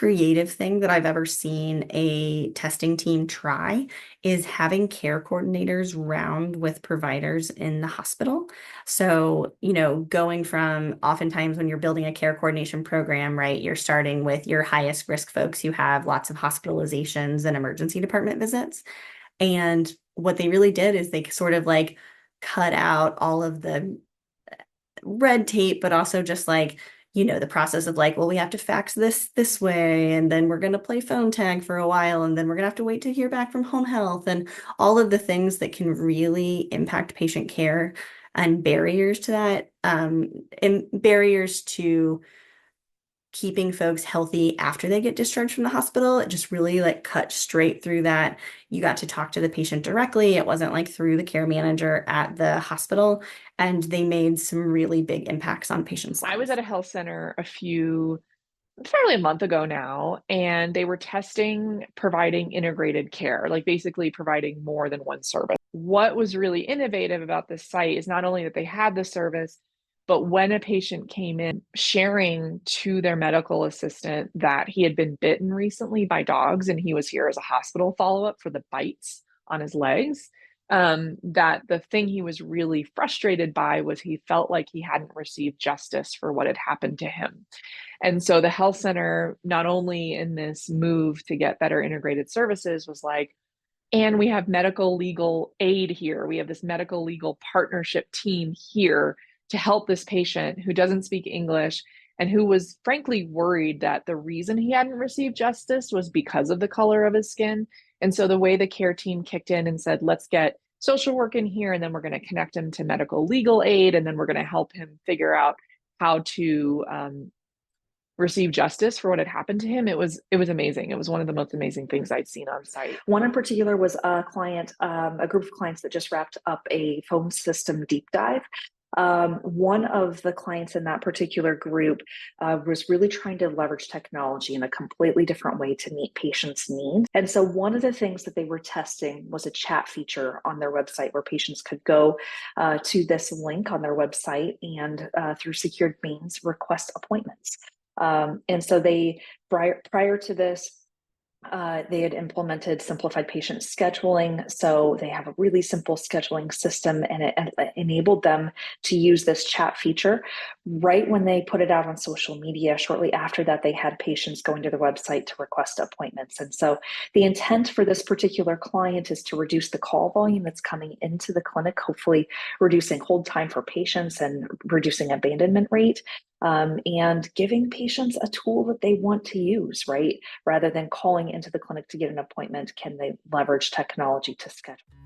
creative thing that I've ever seen a testing team try is having care coordinators round with providers in the hospital. So, going from oftentimes when you're building a care coordination program, right, you're starting with your highest risk folks who have lots of hospitalizations and emergency department visits. And what they really did is they sort of like cut out all of the red tape, but also just like, the process of like, well, we have to fax this way, and then we're going to play phone tag for a while, and then we're going to have to wait to hear back from home health, and all of the things that can really impact patient care and barriers to that, and barriers to keeping folks healthy after they get discharged from the hospital. It just really like cut straight through that. You got to talk to the patient directly. It wasn't like through the care manager at the hospital, and they made some really big impacts on patients' I was lives. at a health center probably a month ago now, and they were testing providing integrated care, like basically providing more than one service. What was really innovative about this site is not only that they had the service, but when a patient came in, sharing to their medical assistant that he had been bitten recently by dogs and he was here as a hospital follow-up for the bites on his legs. That the thing he was really frustrated by was he felt like he hadn't received justice for what had happened to him. And so the health center, not only in this move to get better integrated services, was like, and we have medical legal aid here. We have this medical legal partnership team here to help this patient who doesn't speak English and who was frankly worried that the reason he hadn't received justice was because of the color of his skin. And so the way the care team kicked in and said, let's get social work in here, and then we're going to connect him to medical legal aid, and then we're going to help him figure out how to receive justice for what had happened to him. It was amazing. It was one of the most amazing things I'd seen on site. One in particular was a client, a group of clients that just wrapped up a phone system deep dive. One of the clients in that particular group was really trying to leverage technology in a completely different way to meet patients' needs. And so one of the things that they were testing was a chat feature on their website where patients could go to this link on their website and through secured means request appointments. And so prior to this, they had implemented simplified patient scheduling. So they have a really simple scheduling system, and it enabled them to use this chat feature. Right when they put it out on social media, shortly after that, they had patients going to the website to request appointments. And so the intent for this particular client is to reduce the call volume that's coming into the clinic, hopefully reducing hold time for patients and reducing abandonment rate. And giving patients a tool that they want to use, right? Rather than calling into the clinic to get an appointment, can they leverage technology to schedule?